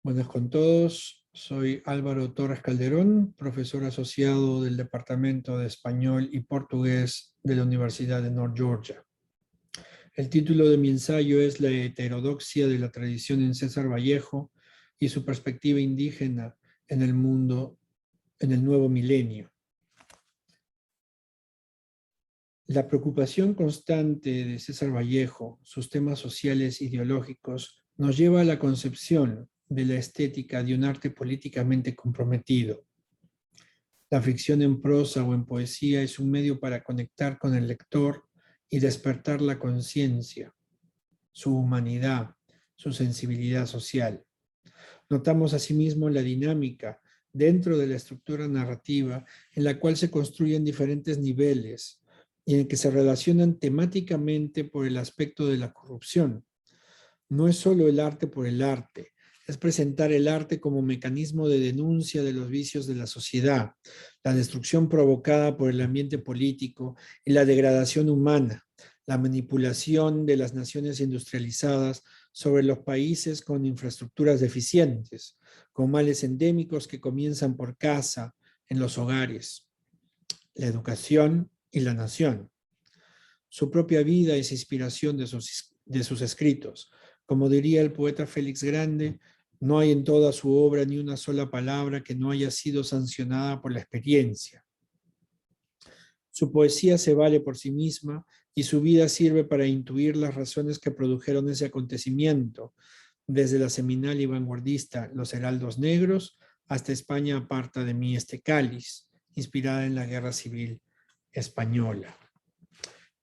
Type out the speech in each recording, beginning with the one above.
Buenas con todos. Soy Álvaro Torres Calderón, profesor asociado del Departamento de Español y Portugués de la Universidad de North Georgia. El título de mi ensayo es La heterodoxia de la tradición en César Vallejo y su perspectiva indígena en el mundo en el nuevo milenio. La preocupación constante de César Vallejo, sus temas sociales ideológicos, nos lleva a la concepción de la estética de un arte políticamente comprometido. La ficción en prosa o en poesía es un medio para conectar con el lector y despertar la conciencia, su humanidad, su sensibilidad social. Notamos asimismo la dinámica dentro de la estructura narrativa en la cual se construyen diferentes niveles y en que se relacionan temáticamente por el aspecto de la corrupción. No es solo el arte por el arte, es presentar el arte como mecanismo de denuncia de los vicios de la sociedad, la destrucción provocada por el ambiente político y la degradación humana, la manipulación de las naciones industrializadas sobre los países con infraestructuras deficientes, con males endémicos que comienzan por casa, en los hogares, la educación y la nación. Su propia vida es inspiración de sus escritos. Como diría el poeta Félix Grande, no hay en toda su obra ni una sola palabra que no haya sido sancionada por la experiencia. Su poesía se vale por sí misma y su vida sirve para intuir las razones que produjeron ese acontecimiento, desde la seminal y vanguardista Los Heraldos Negros hasta España aparta de mí este cáliz, inspirada en la Guerra Civil Española.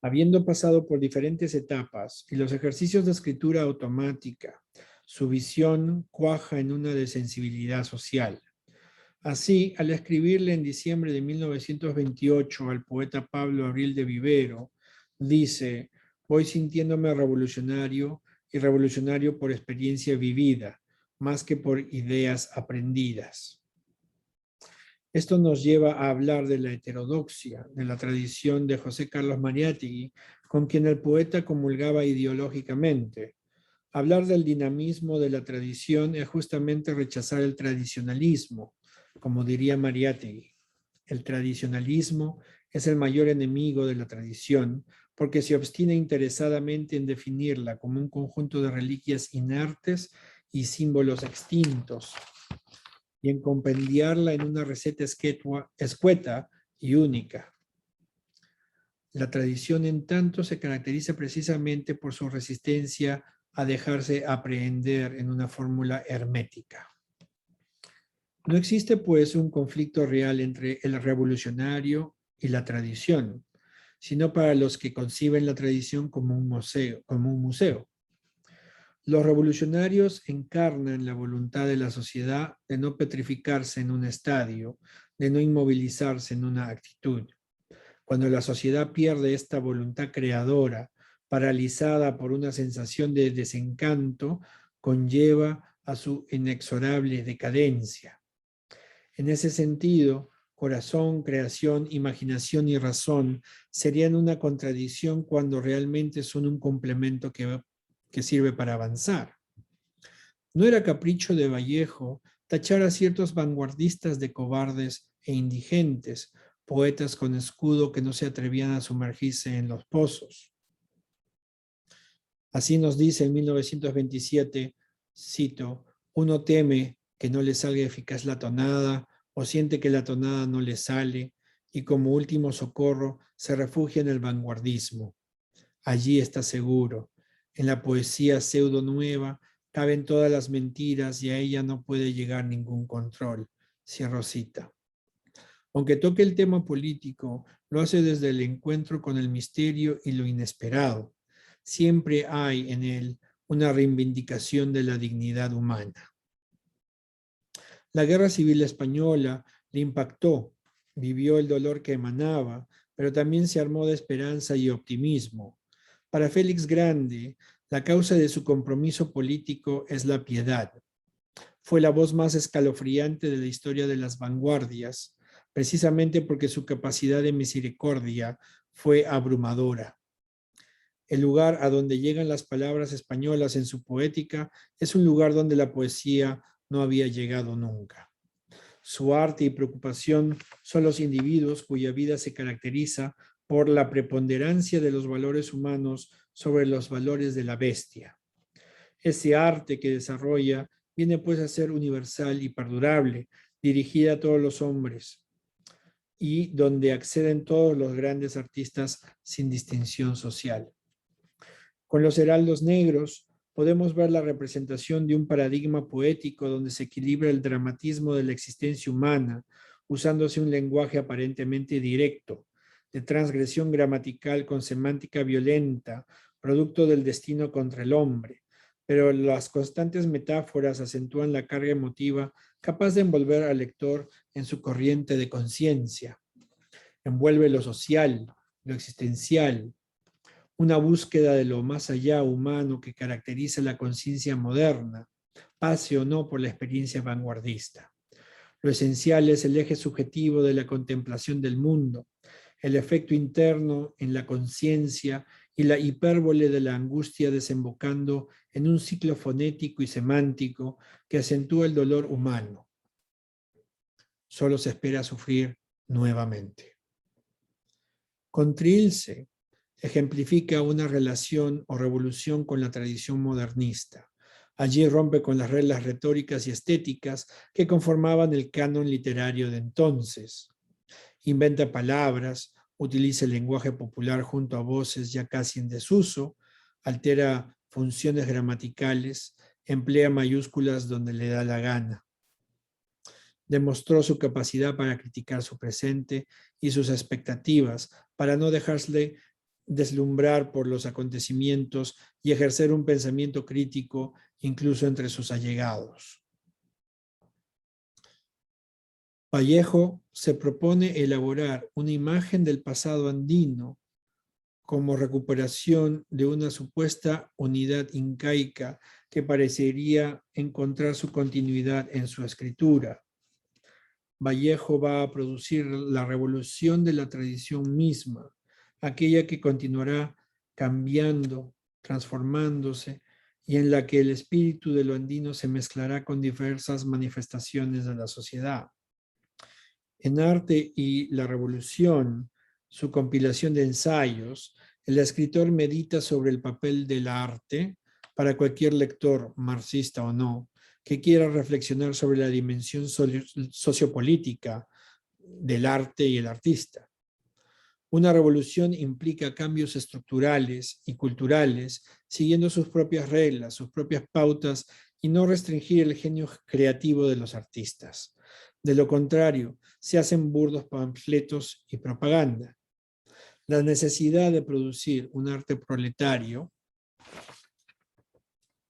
Habiendo pasado por diferentes etapas y los ejercicios de escritura automática, su visión cuaja en una de sensibilidad social. Así, al escribirle en diciembre de 1928 al poeta Pablo Abril de Vivero, dice: voy sintiéndome revolucionario y revolucionario por experiencia vivida, más que por ideas aprendidas. Esto nos lleva a hablar de la heterodoxia, de la tradición de José Carlos Mariátegui, con quien el poeta comulgaba ideológicamente. Hablar del dinamismo de la tradición es justamente rechazar el tradicionalismo, como diría Mariátegui. El tradicionalismo es el mayor enemigo de la tradición, porque se obstina interesadamente en definirla como un conjunto de reliquias inertes y símbolos extintos, y en compendiarla en una receta escueta y única. La tradición, en tanto, se caracteriza precisamente por su resistencia a dejarse aprehender en una fórmula hermética. No existe, pues, un conflicto real entre el revolucionario y la tradición, sino para los que conciben la tradición como un museo. Los revolucionarios encarnan la voluntad de la sociedad de no petrificarse en un estadio, de no inmovilizarse en una actitud. Cuando la sociedad pierde esta voluntad creadora, paralizada por una sensación de desencanto, conlleva a su inexorable decadencia. En ese sentido, corazón, creación, imaginación y razón serían una contradicción cuando realmente son un complemento que sirve para avanzar. No era capricho de Vallejo tachar a ciertos vanguardistas de cobardes e indigentes, poetas con escudo que no se atrevían a sumergirse en los pozos. Así nos dice en 1927, cito: uno teme que no le salga eficaz la tonada o siente que la tonada no le sale y como último socorro se refugia en el vanguardismo. Allí está seguro. En la poesía pseudo nueva caben todas las mentiras y a ella no puede llegar ningún control. Cierro cita. Aunque toque el tema político, lo hace desde el encuentro con el misterio y lo inesperado. Siempre hay en él una reivindicación de la dignidad humana. La Guerra Civil Española le impactó, vivió el dolor que emanaba, pero también se armó de esperanza y optimismo. Para Félix Grande, la causa de su compromiso político es la piedad. Fue la voz más escalofriante de la historia de las vanguardias, precisamente porque su capacidad de misericordia fue abrumadora. El lugar a donde llegan las palabras españolas en su poética es un lugar donde la poesía no había llegado nunca. Su arte y preocupación son los individuos cuya vida se caracteriza por la preponderancia de los valores humanos sobre los valores de la bestia. Ese arte que desarrolla viene pues a ser universal y perdurable, dirigida a todos los hombres, y donde acceden todos los grandes artistas sin distinción social. Con los heraldos negros podemos ver la representación de un paradigma poético donde se equilibra el dramatismo de la existencia humana, usándose un lenguaje aparentemente directo, de transgresión gramatical con semántica violenta, producto del destino contra el hombre, pero las constantes metáforas acentúan la carga emotiva capaz de envolver al lector en su corriente de conciencia. Envuelve lo social, lo existencial, una búsqueda de lo más allá humano que caracteriza la conciencia moderna, pase o no por la experiencia vanguardista. Lo esencial es el eje subjetivo de la contemplación del mundo, el efecto interno en la conciencia y la hipérbole de la angustia desembocando en un ciclo fonético y semántico que acentúa el dolor humano. Solo se espera sufrir nuevamente. Con Trilce ejemplifica una relación o revolución con la tradición modernista. Allí rompe con las reglas retóricas y estéticas que conformaban el canon literario de entonces. Inventa palabras, utiliza el lenguaje popular junto a voces ya casi en desuso, altera funciones gramaticales, emplea mayúsculas donde le da la gana. Demostró su capacidad para criticar su presente y sus expectativas, para no dejarse deslumbrar por los acontecimientos y ejercer un pensamiento crítico incluso entre sus allegados. Vallejo se propone elaborar una imagen del pasado andino como recuperación de una supuesta unidad incaica que parecería encontrar su continuidad en su escritura. Vallejo va a producir la revolución de la tradición misma, aquella que continuará cambiando, transformándose, y en la que el espíritu de lo andino se mezclará con diversas manifestaciones de la sociedad. En Arte y la Revolución, su compilación de ensayos, el escritor medita sobre el papel del arte para cualquier lector, marxista o no, que quiera reflexionar sobre la dimensión sociopolítica del arte y el artista. Una revolución implica cambios estructurales y culturales, siguiendo sus propias reglas, sus propias pautas, y no restringir el genio creativo de los artistas. De lo contrario, se hacen burdos panfletos y propaganda. La necesidad de producir un arte proletario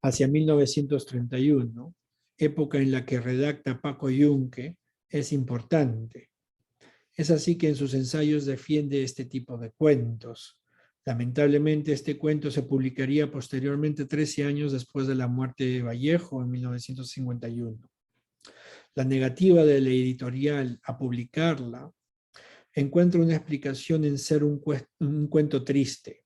hacia 1931, época en la que redacta Paco Yunque, es importante. Es así que en sus ensayos defiende este tipo de cuentos. Lamentablemente, este cuento se publicaría posteriormente 13 años después de la muerte de Vallejo en 1951. La negativa de la editorial a publicarla encuentra una explicación en ser un cuento triste.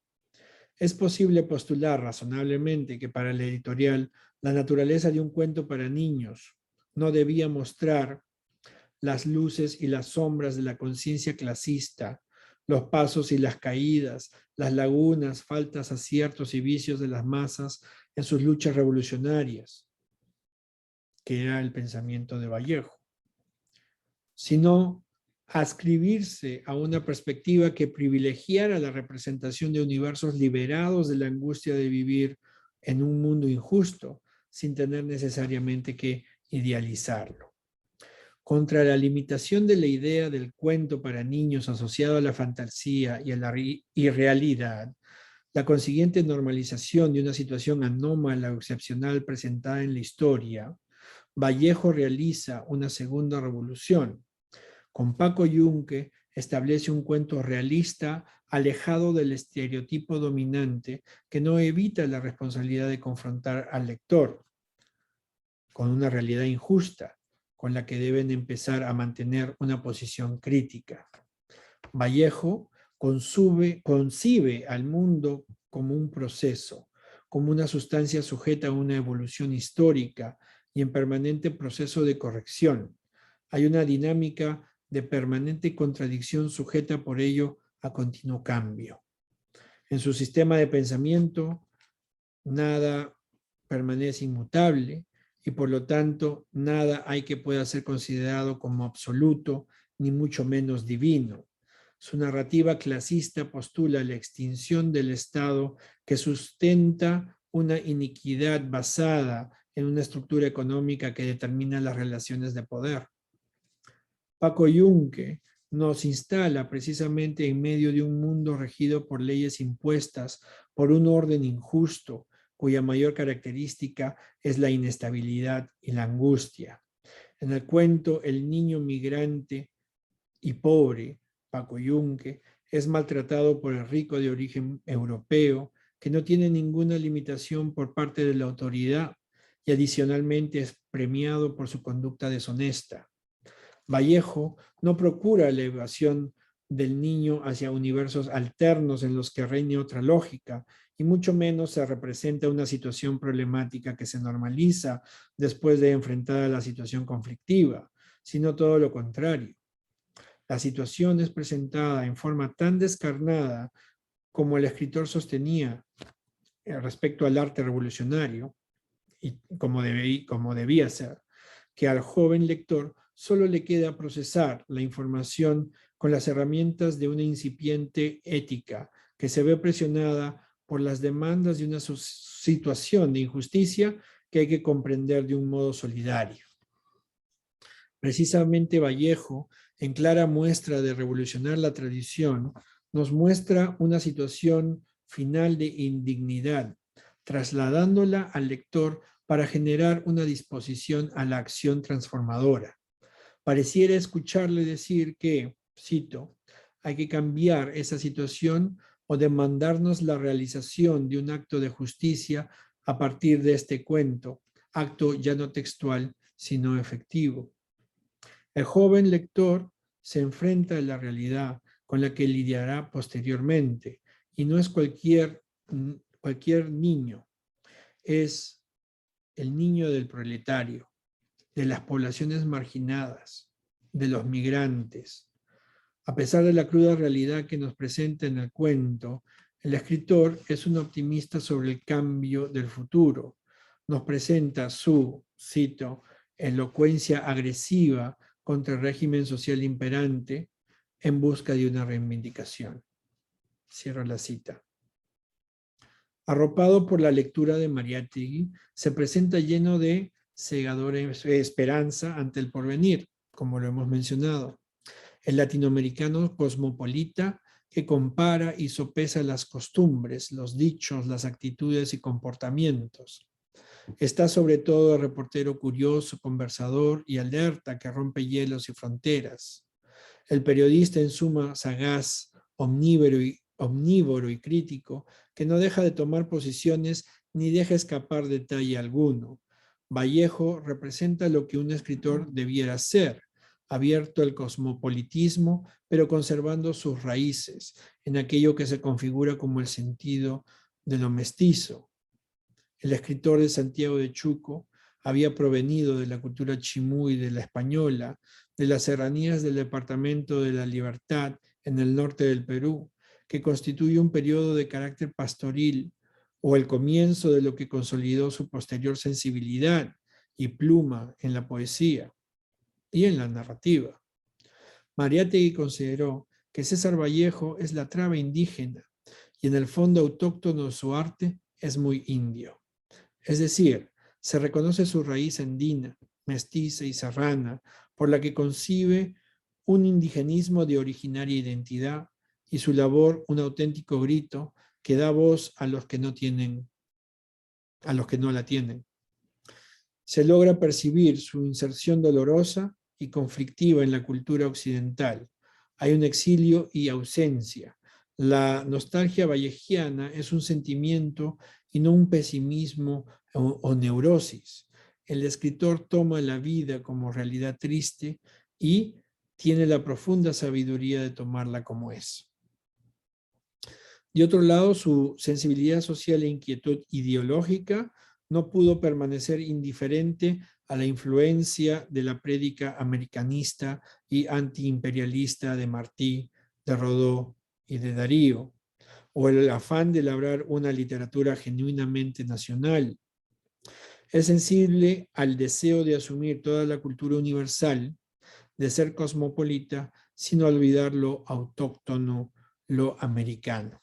Es posible postular razonablemente que para la editorial la naturaleza de un cuento para niños no debía mostrar las luces y las sombras de la conciencia clasista, los pasos y las caídas, las lagunas, faltas, aciertos y vicios de las masas en sus luchas revolucionarias, que era el pensamiento de Vallejo, sino adscribirse a una perspectiva que privilegiara la representación de universos liberados de la angustia de vivir en un mundo injusto, sin tener necesariamente que idealizarlo. Contra la limitación de la idea del cuento para niños asociado a la fantasía y a la irrealidad, la consiguiente normalización de una situación anómala o excepcional presentada en la historia, Vallejo realiza una segunda revolución. Con Paco Yunque establece un cuento realista alejado del estereotipo dominante que no evita la responsabilidad de confrontar al lector con una realidad injusta, con la que deben empezar a mantener una posición crítica. Vallejo concibe al mundo como un proceso, como una sustancia sujeta a una evolución histórica y en permanente proceso de corrección. Hay una dinámica de permanente contradicción sujeta por ello a continuo cambio. En su sistema de pensamiento, nada permanece inmutable y por lo tanto nada hay que pueda ser considerado como absoluto, ni mucho menos divino. Su narrativa clasista postula la extinción del Estado que sustenta una iniquidad basada en una estructura económica que determina las relaciones de poder. Paco Yunque nos instala precisamente en medio de un mundo regido por leyes impuestas por un orden injusto, cuya mayor característica es la inestabilidad y la angustia. En el cuento, el niño migrante y pobre, Paco Yunque, es maltratado por el rico de origen europeo, que no tiene ninguna limitación por parte de la autoridad y adicionalmente es premiado por su conducta deshonesta. Vallejo no procura la elevación del niño hacia universos alternos en los que reine otra lógica, y mucho menos se representa una situación problemática que se normaliza después de enfrentar a la situación conflictiva, sino todo lo contrario. La situación es presentada en forma tan descarnada como el escritor sostenía respecto al arte revolucionario, y como debía ser, que al joven lector solo le queda procesar la información con las herramientas de una incipiente ética que se ve presionada por las demandas de una situación de injusticia que hay que comprender de un modo solidario. Precisamente Vallejo, en clara muestra de revolucionar la tradición, nos muestra una situación final de indignidad, trasladándola al lector para generar una disposición a la acción transformadora. Pareciera escucharle decir que, cito, hay que cambiar esa situación o demandarnos la realización de un acto de justicia a partir de este cuento, acto ya no textual, sino efectivo. El joven lector se enfrenta a la realidad con la que lidiará posteriormente y no es cualquier niño, es el niño del proletario, de las poblaciones marginadas, de los migrantes. A pesar de la cruda realidad que nos presenta en el cuento, el escritor es un optimista sobre el cambio del futuro. Nos presenta su, cito, elocuencia agresiva contra el régimen social imperante en busca de una reivindicación. Cierro la cita. Arropado por la lectura de Mariátegui, se presenta lleno de cegadora esperanza ante el porvenir, como lo hemos mencionado. El latinoamericano cosmopolita que compara y sopesa las costumbres, los dichos, las actitudes y comportamientos. Está sobre todo el reportero curioso, conversador y alerta que rompe hielos y fronteras. El periodista en suma sagaz, omnívoro y crítico, que no deja de tomar posiciones ni deja escapar detalle alguno. Vallejo representa lo que un escritor debiera ser, abierto al cosmopolitismo, pero conservando sus raíces en aquello que se configura como el sentido de lo mestizo. El escritor de Santiago de Chuco había provenido de la cultura chimú y de la española, de las serranías del departamento de la Libertad en el norte del Perú, que constituye un periodo de carácter pastoril o el comienzo de lo que consolidó su posterior sensibilidad y pluma en la poesía y en la narrativa. Mariátegui consideró que César Vallejo es la traba indígena y en el fondo autóctono de su arte es muy indio. Es decir, se reconoce su raíz andina, mestiza y serrana, por la que concibe un indigenismo de originaria identidad y su labor un auténtico grito que da voz a los que no la tienen. Se logra percibir su inserción dolorosa y conflictiva en la cultura occidental. Hay un exilio y ausencia. La nostalgia vallejiana es un sentimiento y no un pesimismo o neurosis. El escritor toma la vida como realidad triste y tiene la profunda sabiduría de tomarla como es. De otro lado, su sensibilidad social e inquietud ideológica no pudo permanecer indiferente a la influencia de la prédica americanista y antiimperialista de Martí, de Rodó y de Darío, o el afán de labrar una literatura genuinamente nacional. Es sensible al deseo de asumir toda la cultura universal, de ser cosmopolita, sin olvidar lo autóctono, lo americano.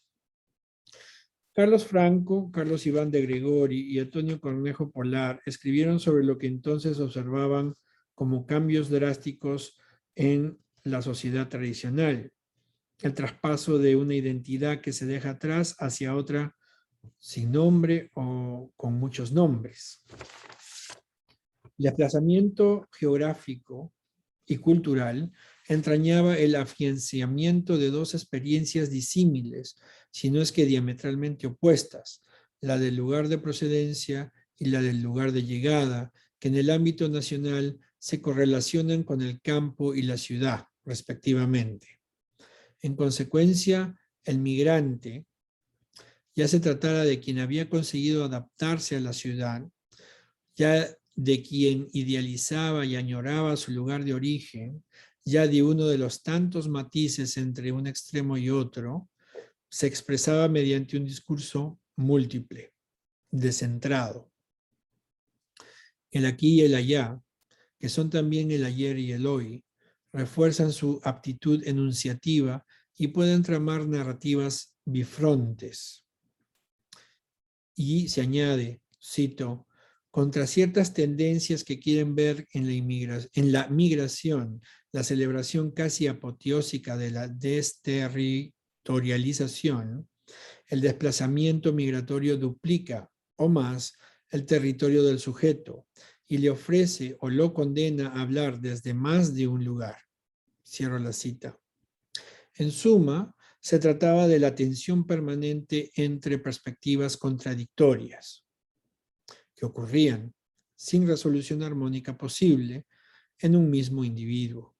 Carlos Franco, Carlos Iván de Gregori y Antonio Cornejo Polar escribieron sobre lo que entonces observaban como cambios drásticos en la sociedad tradicional, el traspaso de una identidad que se deja atrás hacia otra sin nombre o con muchos nombres. El desplazamiento geográfico y cultural entrañaba el afianzamiento de dos experiencias disímiles, si no es que diametralmente opuestas, la del lugar de procedencia y la del lugar de llegada, que en el ámbito nacional se correlacionan con el campo y la ciudad, respectivamente. En consecuencia, el migrante, ya se tratara de quien había conseguido adaptarse a la ciudad, ya de quien idealizaba y añoraba su lugar de origen, ya de uno de los tantos matices entre un extremo y otro, se expresaba mediante un discurso múltiple, descentrado. El aquí y el allá, que son también el ayer y el hoy, refuerzan su aptitud enunciativa y pueden tramar narrativas bifrontes. Y se añade, cito, contra ciertas tendencias que quieren ver en la migración, la celebración casi apoteósica de la desterritorialización, el desplazamiento migratorio duplica o más el territorio del sujeto y le ofrece o lo condena a hablar desde más de un lugar. Cierro la cita. En suma, se trataba de la tensión permanente entre perspectivas contradictorias que ocurrían sin resolución armónica posible en un mismo individuo.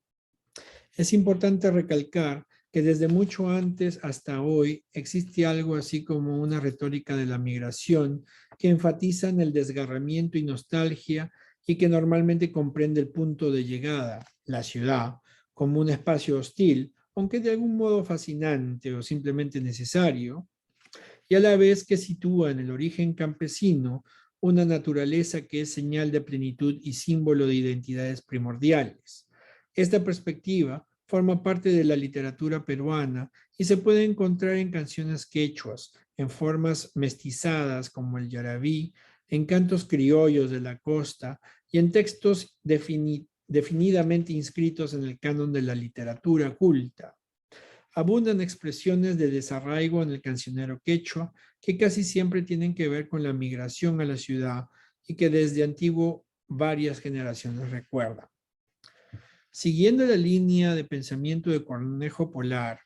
Es importante recalcar que desde mucho antes hasta hoy existe algo así como una retórica de la migración que enfatiza en el desgarramiento y nostalgia y que normalmente comprende el punto de llegada, la ciudad, como un espacio hostil, aunque de algún modo fascinante o simplemente necesario, y a la vez que sitúa en el origen campesino una naturaleza que es señal de plenitud y símbolo de identidades primordiales. Esta perspectiva forma parte de la literatura peruana y se puede encontrar en canciones quechuas, en formas mestizadas como el yarabí, en cantos criollos de la costa y en textos definidamente inscritos en el canon de la literatura culta. Abundan expresiones de desarraigo en el cancionero quechua que casi siempre tienen que ver con la migración a la ciudad y que desde antiguo varias generaciones recuerdan. Siguiendo la línea de pensamiento de Cornejo Polar,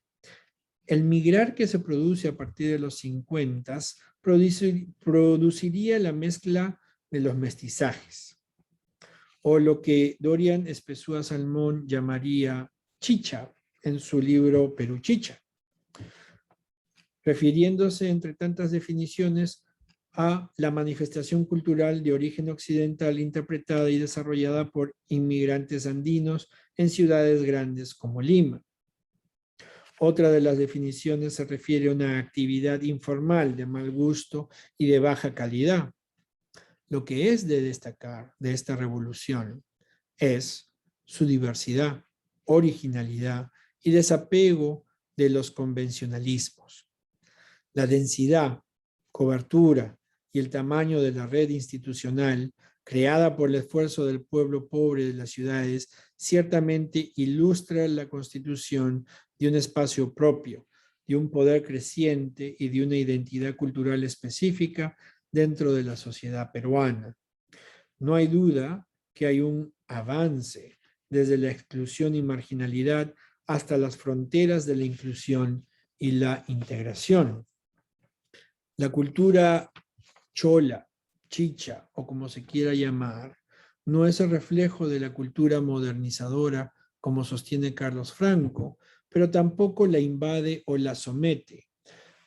el migrar que se produce a partir de los 50 produciría la mezcla de los mestizajes, o lo que Dorian Espesúa Salmón llamaría chicha en su libro Perú Chicha, refiriéndose, entre tantas definiciones, a la manifestación cultural de origen occidental interpretada y desarrollada por inmigrantes andinos en ciudades grandes como Lima. Otra de las definiciones se refiere a una actividad informal de mal gusto y de baja calidad. Lo que es de destacar de esta revolución es su diversidad, originalidad y desapego de los convencionalismos. La densidad, cobertura y el tamaño de la red institucional creada por el esfuerzo del pueblo pobre de las ciudades ciertamente ilustra la constitución de un espacio propio, de un poder creciente y de una identidad cultural específica dentro de la sociedad peruana. No hay duda que hay un avance desde la exclusión y marginalidad hasta las fronteras de la inclusión y la integración. La cultura chola, chicha o como se quiera llamar, no es el reflejo de la cultura modernizadora como sostiene Carlos Franco, pero tampoco la invade o la somete.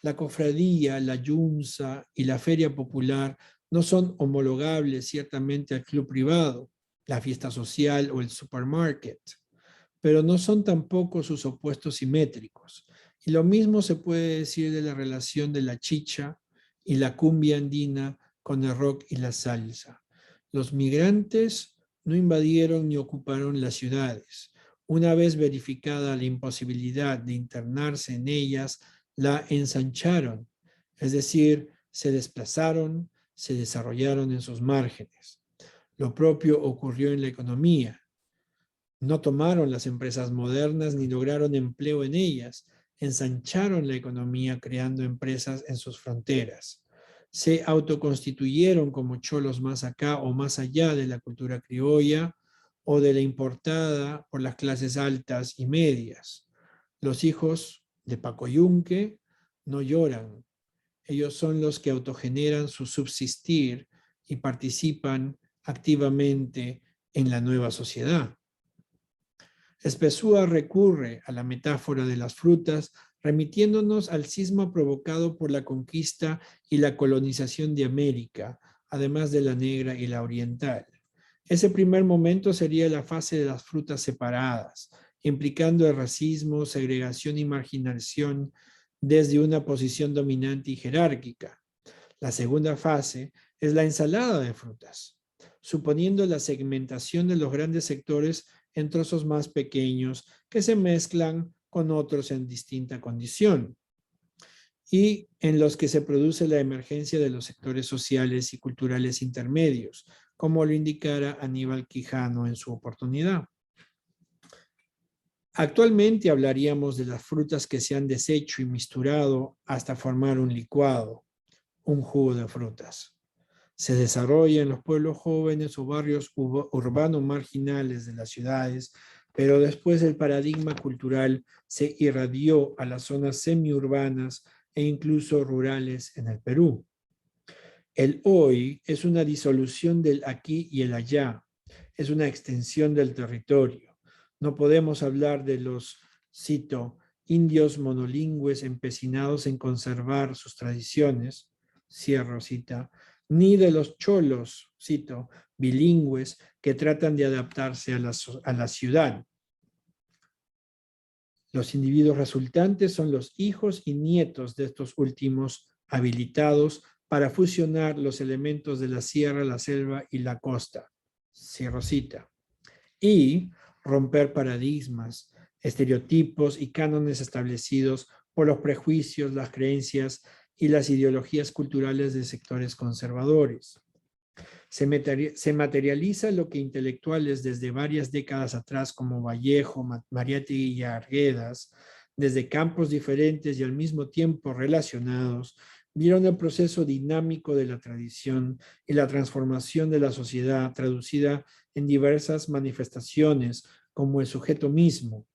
La cofradía, la yunza y la feria popular No son homologables ciertamente al club privado, la fiesta social o el supermarket, pero no son tampoco sus opuestos simétricos. Y lo mismo se puede decir de la relación de la chicha y la cumbia andina con el rock y la salsa. Los migrantes no invadieron ni ocuparon las ciudades. Una vez verificada la imposibilidad de internarse en ellas, la ensancharon, es decir, se desplazaron, se desarrollaron en sus márgenes. Lo propio ocurrió en la economía. No tomaron las empresas modernas ni lograron empleo en ellas. Ensancharon la economía creando empresas en sus fronteras. Se autoconstituyeron como cholos más acá o más allá de la cultura criolla o de la importada por las clases altas y medias. Los hijos de Paco Yunque no lloran. Ellos son los que autogeneran su subsistir y participan activamente en la nueva sociedad. Spezúa recurre a la metáfora de las frutas, remitiéndonos al cisma provocado por la conquista y la colonización de América, además de la negra y la oriental. Ese primer momento sería la fase de las frutas separadas, implicando el racismo, segregación y marginación desde una posición dominante y jerárquica. La segunda fase es la ensalada de frutas, suponiendo la segmentación de los grandes sectores en trozos más pequeños que se mezclan con otros en distinta condición y en los que se produce la emergencia de los sectores sociales y culturales intermedios, como lo indicara Aníbal Quijano en su oportunidad. Actualmente hablaríamos de las frutas que se han deshecho y misturado hasta formar un licuado, un jugo de frutas. Se desarrolla en los pueblos jóvenes o barrios urbanos marginales de las ciudades, pero después el paradigma cultural se irradió a las zonas semiurbanas e incluso rurales en el Perú. El hoy es una disolución del aquí y el allá, es una extensión del territorio. No podemos hablar de los, cito, indios monolingües empecinados en conservar sus tradiciones, cierro cita, ni de los cholos, cito, bilingües que tratan de adaptarse a la ciudad. Los individuos resultantes son los hijos y nietos de estos últimos habilitados para fusionar los elementos de la sierra, la selva y la costa, cierro cita, y romper paradigmas, estereotipos y cánones establecidos por los prejuicios, las creencias y las ideologías culturales de sectores conservadores. Se materializa lo que intelectuales desde varias décadas atrás como Vallejo, Mariátegui y Arguedas, desde campos diferentes y al mismo tiempo relacionados, vieron el proceso dinámico de la tradición y la transformación de la sociedad traducida en diversas manifestaciones como el sujeto mismo,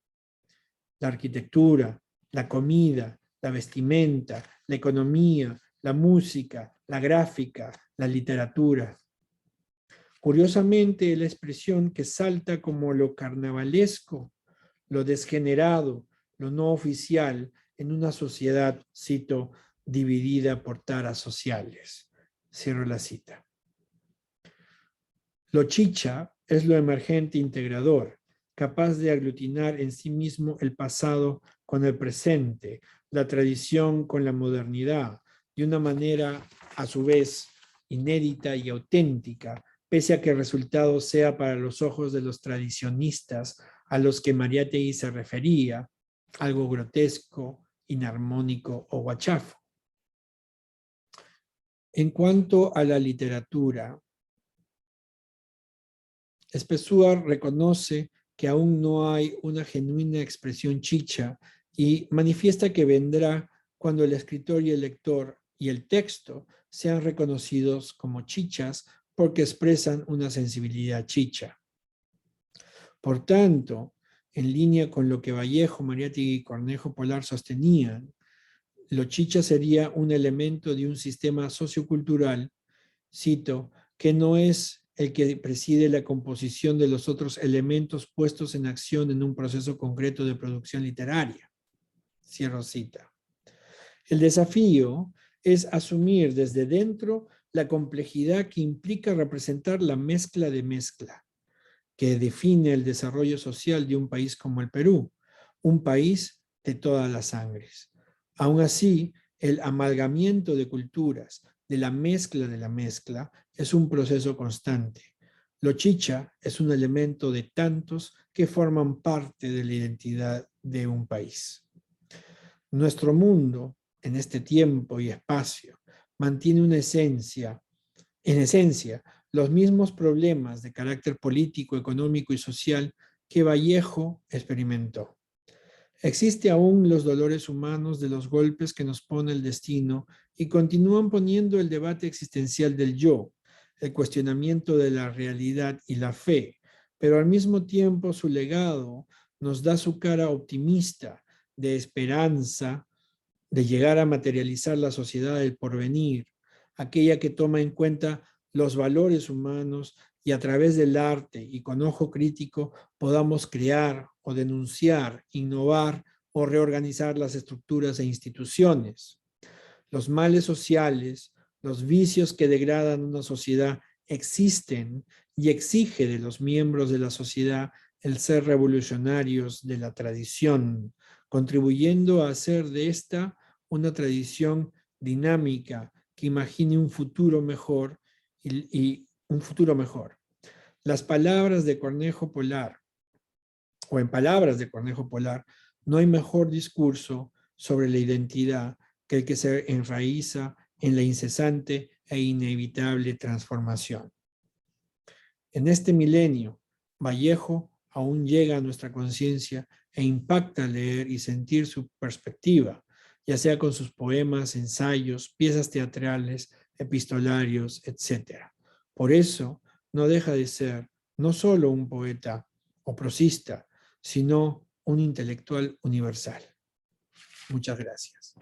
la arquitectura, la comida, la vestimenta, la economía, la música, la gráfica, la literatura. Curiosamente, la expresión que salta como lo carnavalesco, lo desgenerado, lo no oficial en una sociedad, cito, dividida por taras sociales. Cierro la cita. Lo chicha es lo emergente integrador, capaz de aglutinar en sí mismo el pasado con el presente, la tradición con la modernidad, de una manera a su vez inédita y auténtica, pese a que el resultado sea para los ojos de los tradicionistas a los que Mariátegui se refería, algo grotesco, inarmónico o guachafo. En cuanto a la literatura, Spezúa reconoce que aún no hay una genuina expresión chicha y manifiesta que vendrá cuando el escritor y el lector y el texto sean reconocidos como chichas porque expresan una sensibilidad chicha. Por tanto, en línea con lo que Vallejo, Mariátegui y Cornejo Polar sostenían, lo chicha sería un elemento de un sistema sociocultural, cito, que no es el que preside la composición de los otros elementos puestos en acción en un proceso concreto de producción literaria. Cierro cita. El desafío es asumir desde dentro la complejidad que implica representar la mezcla de mezcla, que define el desarrollo social de un país como el Perú, un país de todas las sangres. Aún así, el amalgamiento de culturas, de la mezcla, es un proceso constante. Lo chicha es un elemento de tantos que forman parte de la identidad de un país. Nuestro mundo, en este tiempo y espacio, mantiene una esencia, en esencia, los mismos problemas de carácter político, económico y social que Vallejo experimentó. Existe aún los dolores humanos de los golpes que nos pone el destino y continúan poniendo el debate existencial del yo, el cuestionamiento de la realidad y la fe, pero al mismo tiempo su legado nos da su cara optimista, de esperanza, de llegar a materializar la sociedad del porvenir, aquella que toma en cuenta los valores humanos y a través del arte y con ojo crítico podamos crear o denunciar, innovar o reorganizar las estructuras e instituciones. Los males sociales, los vicios que degradan una sociedad existen y exige de los miembros de la sociedad el ser revolucionarios de la tradición, contribuyendo a hacer de esta una tradición dinámica que imagine un futuro mejor y un futuro mejor. Las palabras de Cornejo Polar, o en palabras de Cornejo Polar, no hay mejor discurso sobre la identidad que el que se enraiza en la incesante e inevitable transformación. En este milenio, Vallejo aún llega a nuestra conciencia e impacta leer y sentir su perspectiva, ya sea con sus poemas, ensayos, piezas teatrales, epistolarios, etc. Por eso, no deja de ser no solo un poeta o prosista, sino un intelectual universal. Muchas gracias.